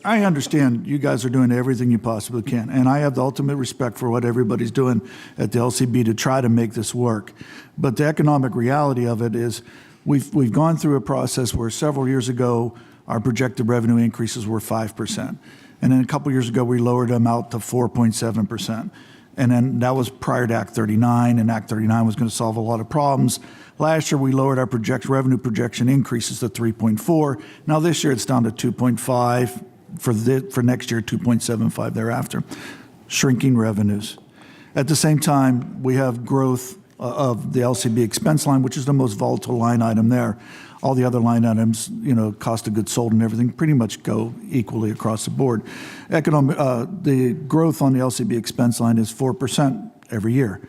I understand you guys are doing everything you possibly can, and I have the ultimate respect for what everybody's doing at the LCB to try to make this work. But the economic reality of it is we've gone through a process where several years ago our projected revenue increases were 5%. And then a couple years ago we lowered them out to 4.7%. And then that was prior to Act 39, and Act 39 was going to solve a lot of problems. Last year we lowered our revenue projection increases to 3.4. Now this year it's down to 2.5. For next year, 2.75 thereafter. Shrinking revenues. At the same time, we have growth of the LCB expense line, which is the most volatile line item there. All the other line items, cost of goods sold and everything, pretty much go equally across the board. The growth on the LCB expense line is 4% every year.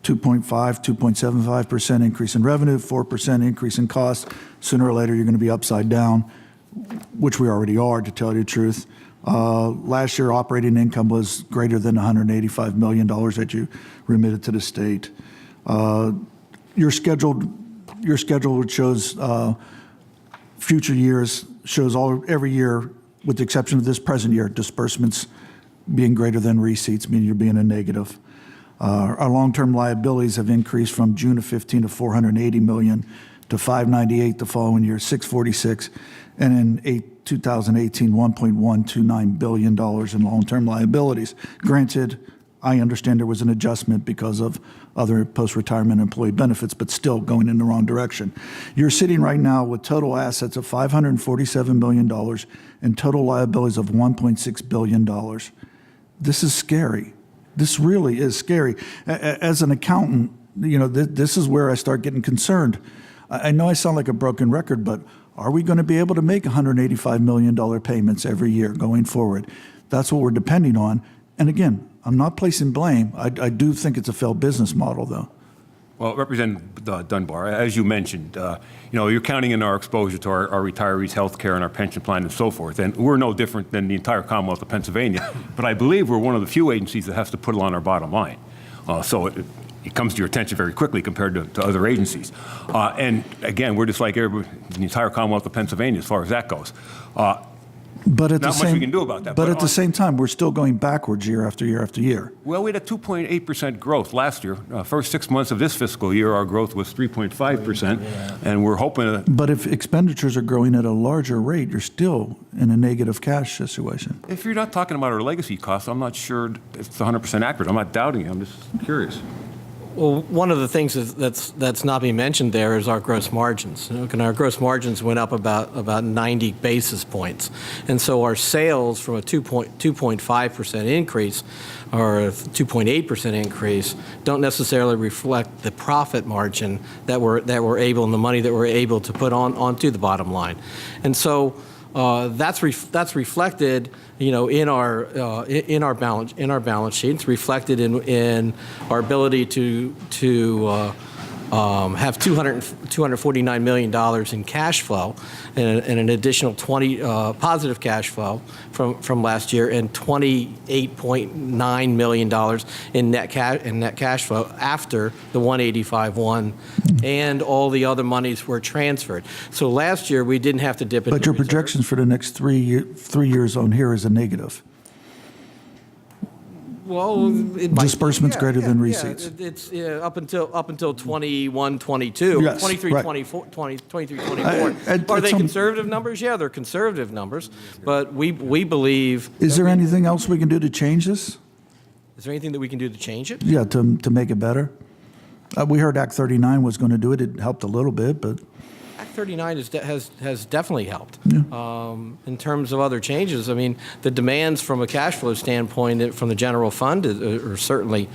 2.75% increase in revenue, 4% increase in cost. Sooner or later, you're going to be upside down, which we already are, to tell you the truth. Last year, operating income was greater than $185 million that you remitted to the state. Your schedule shows future years, shows every year, with the exception of this present year, disbursements being greater than receipts, meaning you're being a negative. Our long-term liabilities have increased from June of 15 to $480 million to 598 the following year, 646, and in 2018, $1.129 billion in long-term liabilities. Granted, I understand there was an adjustment because of other post-retirement employee benefits, but still going in the wrong direction. You're sitting right now with total assets of $547 million and total liabilities of $1.6 billion. This is scary. This really is scary. As an accountant, this is where I start getting concerned. I know I sound like a broken record, but are we going to be able to make $185 million payments every year going forward? That's what we're depending on. And again, I'm not placing blame. I do think it's a failed business model, though. Well, Representative Dunbar, as you mentioned, you're counting in our exposure to our retirees' health care and our pension plan and so forth. And we're no different than the entire Commonwealth of Pennsylvania. But I believe we're one of the few agencies that has to put it on our bottom line. So it comes to your attention very quickly compared to other agencies. And again, we're just like the entire Commonwealth of Pennsylvania as far as that goes. But at Not much we can do about that. But at the same time, we're still going backwards year after year after year. Well, we had a 2.8% growth last year. First 6 months of this fiscal year, our growth was 3.5%, and we're hoping But if expenditures are growing at a larger rate, you're still in a negative cash situation. If you're not talking about our legacy costs, I'm not sure it's 100% accurate. I'm not doubting it. I'm just curious. Well, one of the things that's not being mentioned there is our gross margins. And our gross margins went up about 90 basis points. And so our sales from a 2.5% increase or a 2.8% increase don't necessarily reflect the profit margin that we're able and the money that we're able to put onto the bottom line. And so that's reflected, in our balance sheet. It's reflected in our ability to have $249 million in cash flow and an additional positive cash flow from last year, and $28.9 million in net cash flow after the 185.1 and all the other monies were transferred. So last year we didn't have to dip into But your reserves. projections for the next 3 years on here is a negative. Well, disbursements greater than receipts. It's up until 21, 22, Yes, 23, right. 24, 23, 24. Are they conservative numbers? Yeah, they're conservative numbers. But we believe. Is there anything else we can do to change this? Is there anything that we can do to change it? Yeah, to make it better. We heard Act 39 was going to do it. It helped a little bit, but. Act 39 has definitely helped. Yeah. In terms of other changes, I mean, the demands from a cash flow standpoint from the general fund are certainly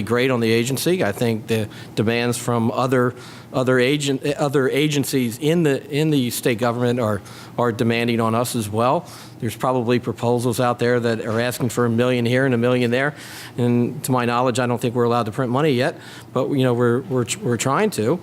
great on the agency. I think the demands from other agencies in the state government are demanding on us as well. There's probably proposals out there that are asking for $1 million here and $1 million there, and to my knowledge, I don't think we're allowed to print money yet. But we're trying to.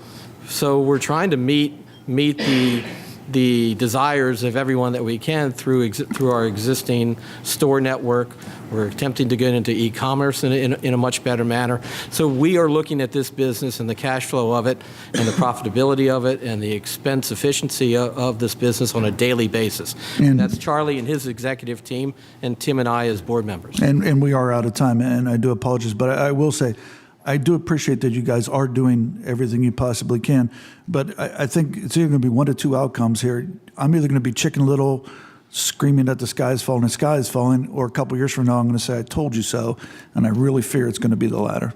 So we're trying to meet the the desires of everyone that we can through our existing store network. We're attempting to get into e-commerce in a much better manner. So we are looking at this business and the cash flow of it and the profitability of it and the expense efficiency of this business on a daily basis. And that's Charlie and his executive team and Tim and I as board members. And we are out of time, and I do apologize, but I will say, I do appreciate that you guys are doing everything you possibly can, but I think it's either going to be one to two outcomes here. I'm either going to be Chicken Little screaming that the sky is falling, or a couple years from now I'm going to say, I told you so, and I really fear it's going to be the latter.